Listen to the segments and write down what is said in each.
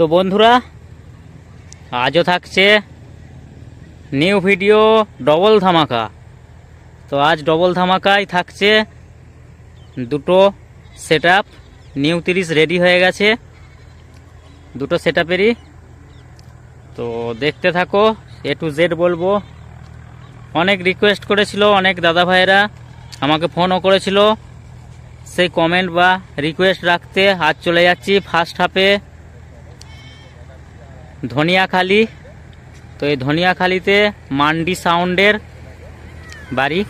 তো বন্ধুরা, আজও থাকছে নিউ ভিডিও ডবল ধামাকা। তো আজ ডবল ধামাকায় থাকছে দুটো সেটআপ। নিউ 30 রেডি হয়ে গেছে দুটো সেটআপেরই। তো দেখতে থাকো, এ টু জেড বলবো। অনেক রিকোয়েস্ট করেছিল অনেক দাদা ভাইয়েরা, আমাকে ফোনও করেছিল। সেই কমেন্ট বা রিকোয়েস্ট রাখতে আজ চলে যাচ্ছি ফার্স্ট হাফে ধনিয়াখালি। তো এই ধনিয়াখালিতে মান্ডি সাউন্ডের বাড়ি।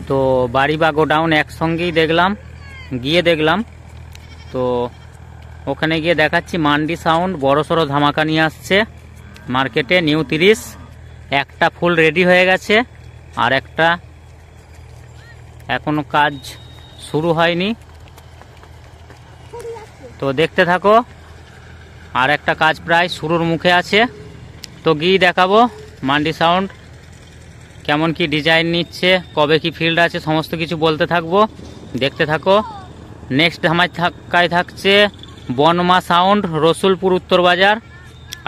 তো বাড়ি বা গোডাউন একসঙ্গেই গিয়ে দেখলাম। তো ওখানে গিয়ে দেখাচ্ছি মান্ডি সাউন্ড বড়সড় ধামাকা নিয়ে আসছে মার্কেটে। নিউ 30 একটা ফুল রেডি হয়ে গেছে, আর একটা এখনো কাজ শুরু হয়নি। তো দেখতে থাকো, আর একটা কাজ প্রায় শুরুর মুখে আছে। তো গিয়ে দেখাবো মান্ডি সাউন্ড কেমন কি ডিজাইন নিচ্ছে, কবে কি ফিল্ড আছে, সমস্ত কিছু বলতে থাকবো। দেখতে থাকো। নেক্সট ধামাকায় থাকছে বনমা সাউন্ড, রসুলপুর উত্তর বাজার।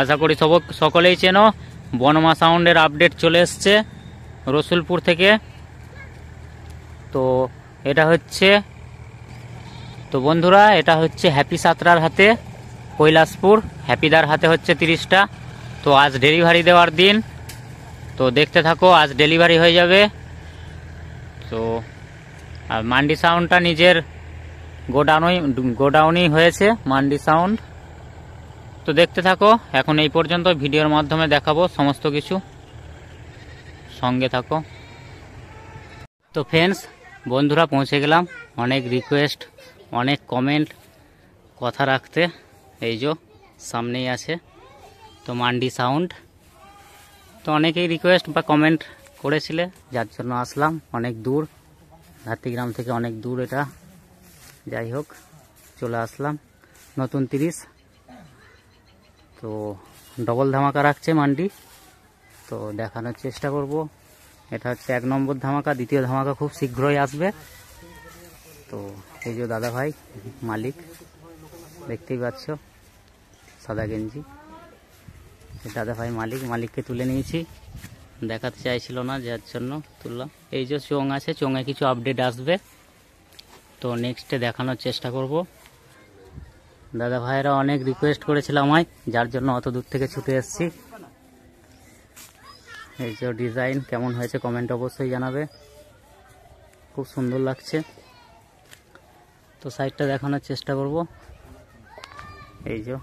আশা করি সকলেই চেনো। বনমা সাউন্ডের আপডেট চলে এসছে রসুলপুর থেকে। তো এটা হচ্ছে, তো বন্ধুরা এটা হচ্ছে হ্যাপি সাতরার হাতে কৈলাসপুর, হ্যাপিদার হাতে হচ্ছে 30টা। তো আজ ডেলিভারি দেওয়ার দিন। তো দেখতে থাকো, আজ ডেলিভারি হয়ে যাবে। তো আর মান্ডি সাউন্ডটা নিজের গোডাউনই হয়েছে মান্ডি সাউন্ড। তো দেখতে থাকো, এখন এই পর্যন্ত ভিডিওর মাধ্যমে দেখাবো সমস্ত কিছু, সঙ্গে থাকো। তো ফ্রেন্ডস, বন্ধুরা পৌঁছে গেলাম। অনেক রিকোয়েস্ট, অনেক কমেন্ট কথা রাখতে, এই যে সামনেই আছে তো মান্ডি সাউন্ড। তো অনেকেই রিকোয়েস্ট বা কমেন্ট করেছিলে, যার জন্য আসলাম অনেক দূর, ধাত্রীগ্রাম থেকে অনেক দূর এটা। যাই হোক, চলে আসলাম নতুন 30। তো ডবল ধামাকা রাখছে মান্ডি, তো দেখানোর চেষ্টা করব। এটা হচ্ছে 1 নম্বর ধামাকা, দ্বিতীয় ধামাকা খুব শীঘ্রই আসবে। তো এই যে দাদা ভাই মালিক, দেখতেই পাচ্ছ সাদা গেঞ্জি, দাদা ভাই মালিককে তুলে নিয়েছি, দেখাতে চাইছিল না যার জন্য তুললাম। এই যে চোং আছে, চোঙে কিছু আপডেট আসবে, তো নেক্সটে দেখানোর চেষ্টা করব। দাদা ভাইয়েরা অনেক রিকোয়েস্ট করেছিল আমায়, যার জন্য অত দূর থেকে ছুটে এসেছি। এই যে ডিজাইন কেমন হয়েছে কমেন্ট অবশ্যই জানাবে, খুব সুন্দর লাগছে। তো সাইডটা দেখানোর চেষ্টা করব। এই যে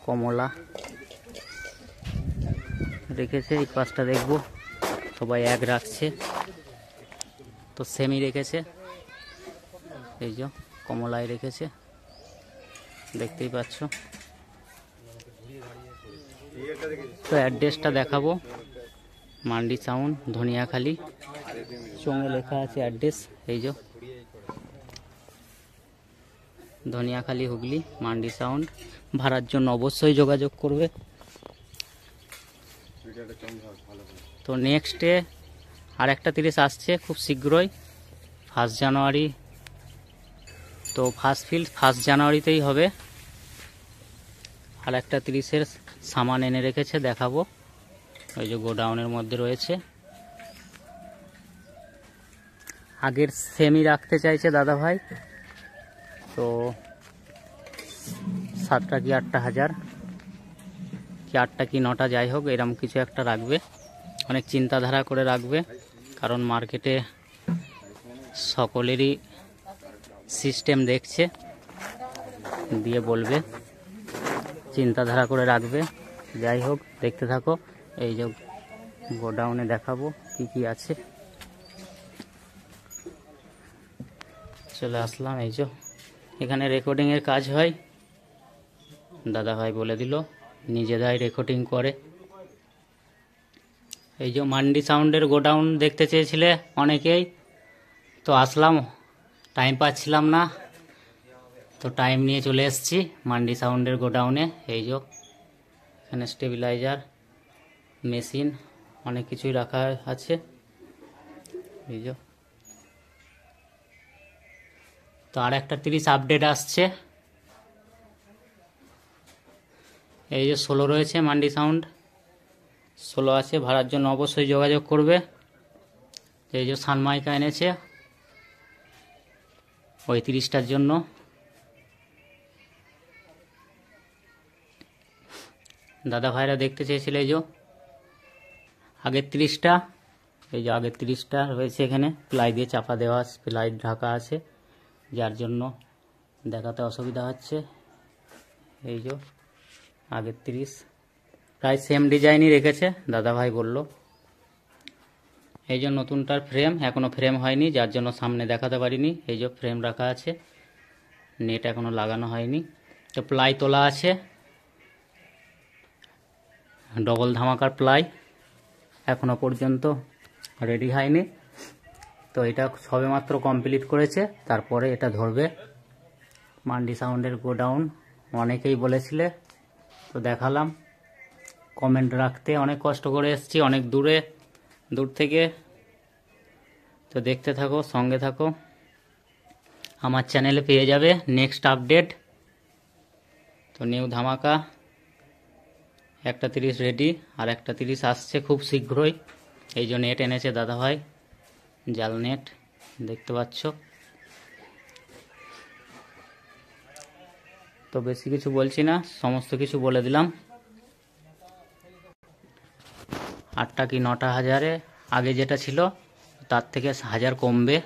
কমলা রেখেছে, এই পাশটা দেখবো সবাই এক রাখছে, তো সেমি রেখেছে। এই যে কমলায় রেখেছে, দেখতেই পাচ্ছ। তো অ্যাড্রেসটা দেখাবো, মান্ডি সাউন্ড ধনিয়াখালি, চোঙে লেখা আছে অ্যাড্রেস। এই যে ধনিয়াখালি হুগলি, মান্ডি সাউন্ড। ভাড়ার জন্য অবশ্যই যোগাযোগ করবে। তো নেক্সটে আর একটা 30 আসছে খুব শীঘ্রই, 1 জানুয়ারি। তো ফার্স্ট ফিল্ড 1 জানুয়ারিতেই হবে। আর একটা 30-এর সামান এনে রেখেছে, দেখাবো। ওই যে গোডাউনের মধ্যে রয়েছে। আগের সেমি রাখতে চাইছে দাদা ভাই, তো 7টা কি 8টা হাজার কি 8টা কি 9টা, যাই হোক এরকম কিছু একটা রাখবে। অনেক চিন্তাধারা করে রাখবে, কারণ মার্কেটে সকলেরই সিস্টেম দেখছে, দিয়ে বলবে, চিন্তাধারা করে রাখবে। যাই হোক দেখতে থাকো। এই যে গোডাউনে দেখাবো কি কি আছে। চলে আসলাম। এই যে এখানে রেকর্ডিংয়ের কাজ হয়, দাদা ভাই বলে দিল নিজেরাই রেকর্ডিং করে। এই যে মান্ডি সাউন্ডের গোডাউন দেখতে চেয়েছিলে অনেকেই, তো আসলাম, টাইম পাচ্ছিলাম না, তো টাইম নিয়ে চলে এসেছি মান্ডি সাউন্ডের গোডাউনে। এই যে এখানে স্টেবিলাইজার মেশিন অনেক কিছুই রাখা আছে। এই যে তো আর একটা 30 আপডেট আসছে। এই যে 16 রয়েছে মান্ডি সাউন্ড, 16 আছে। ভাড়ার জন্য অবশ্যই যোগাযোগ করবে। এই যে সানমাইকা এনেছে ওই 30টার জন্য। দাদা ভাইরা দেখতে চেয়েছিল এই যে আগের 30টা, এই যে আগের 30টা রয়েছে এখানে, প্লাই দিয়ে চাপা দেওয়া আছে, প্লাই ঢাকা আছে, যার জন্য দেখাতে অসুবিধা হচ্ছে। এই যে আগের 30 প্রায় সেম ডিজাইনই রেখেছে দাদা ভাই বলল। এই যে নতুনটার ফ্রেম এখনো ফ্রেম হয়নি, যার জন্য সামনে দেখাতে পারিনি। এই যে ফ্রেম রাখা আছে, নেট এখনো লাগানো হয়নি। তো প্লাই তোলা আছে, ডবল ধামাকার প্লাই এখনো পর্যন্ত রেডি হয়নি। তো এটা সবেমাত্র কমপ্লিট করেছে, তারপরে এটা ধরবে। মান্ডি সাউন্ডের গোডাউন অনেকেই বলেছিলে, তো দেখালাম। কমেন্ট রাখতে অনেক কষ্ট করে এসেছি, অনেক দূর থেকে। তো দেখতে থাকো, সঙ্গে থাকো, আমার চ্যানেলে পেয়ে যাবে নেক্সট আপডেট। তো নিউ ধামাকা একটা 30 রেডি, আর একটা 30 আসছে খুব শীঘ্রই। এই যে নেট এনেছে দাদা ভাই, জাল নেট দেখতে পাচ্ছ। তো বেশি কিছু বলছি না, সমস্ত কিছু বলে দিলাম। 8টা কি 9টা হাজারে আগে যেটা ছিল তার থেকে 1000 কমবে,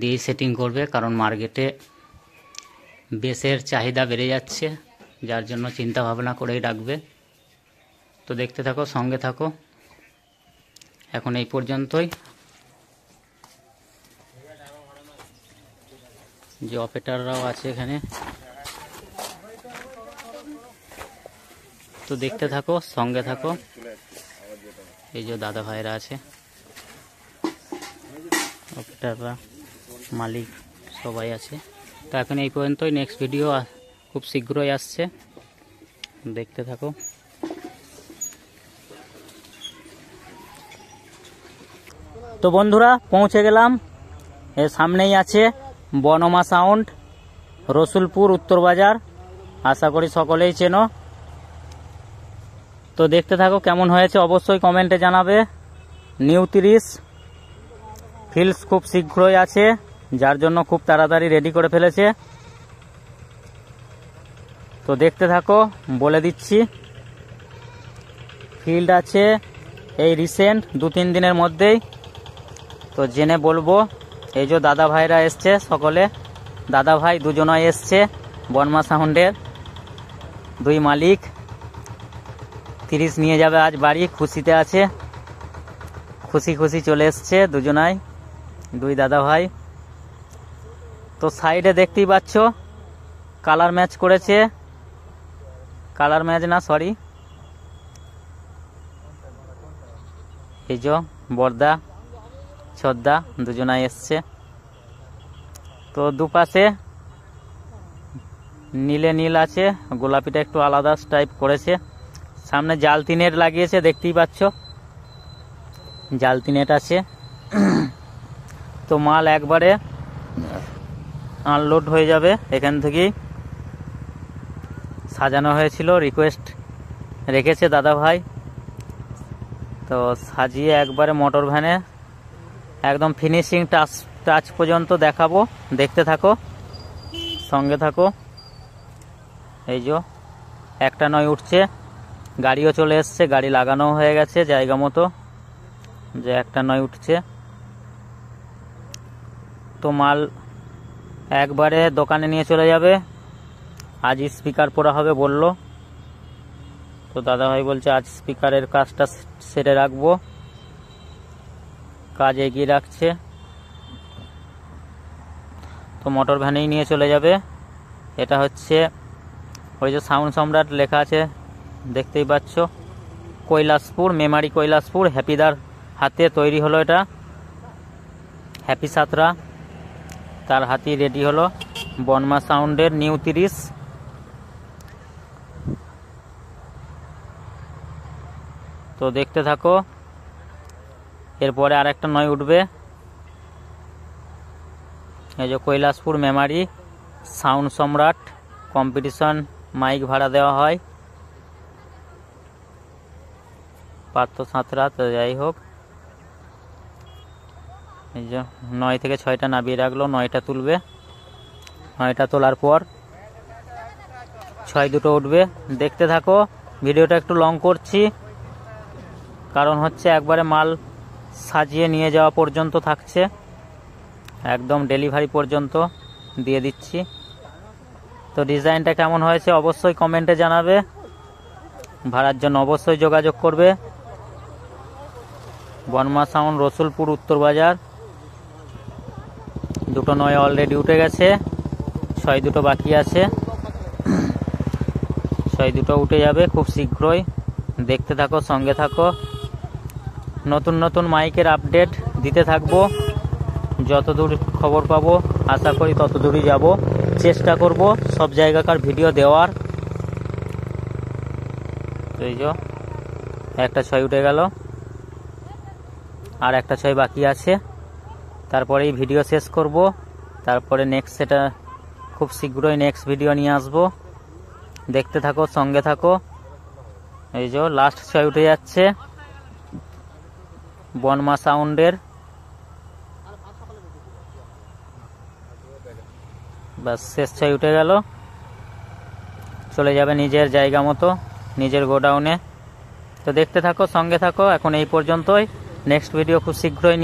দিয়ে সেটিং করবে, কারণ মার্কেটে বেসের চাহিদা বেড়ে যাচ্ছে, যার জন্য চিন্তা ভাবনা করেই রাখবে। তো দেখতে থাকো, সঙ্গে থাকো। এখন এই পর্যন্তই। যে অপারেটররাও আছে এখানে, তো দেখতে থাকো, সঙ্গে থাকো। এই যে দাদা ভাইরা আছে, অপারেটররা, মালিক সবাই আছে। তো এখন এই পর্যন্তই, নেক্সট ভিডিও খুব শীঘ্রই আসছে, দেখতে থাকো। তো বন্ধুরা পৌঁছে গেলাম, এর সামনেই আছে বনমা সাউন্ড, রসুলপুর উত্তর বাজার। আশা করি সকলেই চেনো। তো দেখতে থাকো, কেমন হয়েছে অবশ্যই কমেন্টে জানাবে। নিউ 30 ফিল্ডস খুব শীঘ্রই আছে, যার জন্য খুব তাড়াতাড়ি রেডি করে ফেলেছে। তো দেখতে থাকো, বলে দিচ্ছি। ফিল্ড আছে এই রিসেন্ট 2-3 দিনের মধ্যেই, তো জেনে বলবো। এই যে দাদা ভাইরা এসছে সকলে, দাদা ভাই দুজনাই এসছে বনমা সাউন্ডের, 2 মালিক। 30 নিয়ে যাবে আজ বাড়ি, খুশিতে আছে, খুশি চলে এসছে দুজনাই, 2 দাদা ভাই। তো সাইডে দেখতেই পাচ্ছ কালার ম্যাচ করেছে, কালার ম্যাচ না সরি, এই যে বর্দা ছদ্দা দুজনাই এসছে। তো দুপাশে নীলে নীল আছে, গোলাপিটা একটু আলাদা টাইপ করেছে। সামনে জালতি নেট লাগিয়েছে, দেখতেই পাচ্ছ জালতি নেট আছে। তো মাল একবারে আনলোড হয়ে যাবে এখান থেকেই। সাজানো হয়েছিল, রিকোয়েস্ট রেখেছে দাদা ভাই, তো সাজিয়ে একবারে মোটর ভ্যানে একদম ফিনিশিং টাচ পর্যন্ত দেখাবো। দেখতে থাকো, সঙ্গে থাকো। এই যে একটা নয় উঠছে, গাড়িও চলে এসছে, গাড়ি লাগানো হয়ে গেছে জায়গা মতো, যে একটা নয় উঠছে। তো মাল একবারে দোকানে নিয়ে চলে যাবে, আজ স্পিকার পরা হবে বলল। তো দাদা ভাই বলছে আজ স্পিকারের কাজটা সেরে রাখবো, কাজ এগিয়ে রাখছে। তো মোটর ভ্যানেই নিয়ে চলে যাবে। এটা হচ্ছে ওই যে সাউন্ড সম্রাট লেখা আছে, দেখতেই পাচ্ছ, কৈলাসপুর, মেমারি কৈলাসপুর, হ্যাপিদার হাতে তৈরি হলো এটা। হ্যাপি সাতরা তার হাতি রেডি হলো বনমা সাউন্ডের নিউ 30। তো দেখতে থাকো, এরপরে আর একটা নয় উঠবে, এই যে কৈলাসপুর মেমারি সাউন্ড সম্রাট কম্পিটিশন মাইক ভাড়া দেওয়া হয় পার্থ সাঁতরা। তো যাই হোক, এই যে 9 থেকে 6টা নামিয়ে রাখলো, 9টা তুলবে, 9টা তোলার পর 6 দুটো উঠবে। দেখতে থাকো, ভিডিওটা একটু লং করছি কারণ হচ্ছে একবারে মাল সাজিয়ে নিয়ে যাওয়া পর্যন্ত থাকছে, একদম ডেলিভারি পর্যন্ত দিয়ে দিচ্ছি। তো ডিজাইনটা কেমন হয়েছে অবশ্যই কমেন্টে জানাবে, ভাড়ার জন্য অবশ্যই যোগাযোগ করবে। বনমা সাউন্ড, রসুলপুর, উত্তর বাজার। দুটো 9 অলরেডি উঠে গেছে, 6 দুটো বাকি আছে, 6 দুটো উঠে যাবে খুব শীঘ্রই। দেখতে থাকো, সঙ্গে থাকো, নতুন নতুন মাইকের আপডেট দিতে থাকবো। যতদূর খবর পাবো আশা করি ততদূরই যাব, চেষ্টা করব সব জায়গাকার ভিডিও দেওয়ার। এই যে একটা 6 উঠে গেল, আর একটা 6 বাকি আছে, তারপরেই ভিডিও শেষ করব। তারপরে নেক্সট, সেটা খুব শীঘ্রই নেক্সট ভিডিও নিয়ে আসব। দেখতে থাকো, সঙ্গে থাকো। এই যে লাস্ট 6 উঠে যাচ্ছে বনমা সাউন্ডের, বাস শেষ 6 উঠে গেল, চলে যাবে নিজের জায়গা মতো, নিজের গোডাউনে। তো দেখতে থাকো, সঙ্গে থাকো, এখন এই পর্যন্তই। নেক্সট ভিডিও খুব শীঘ্রই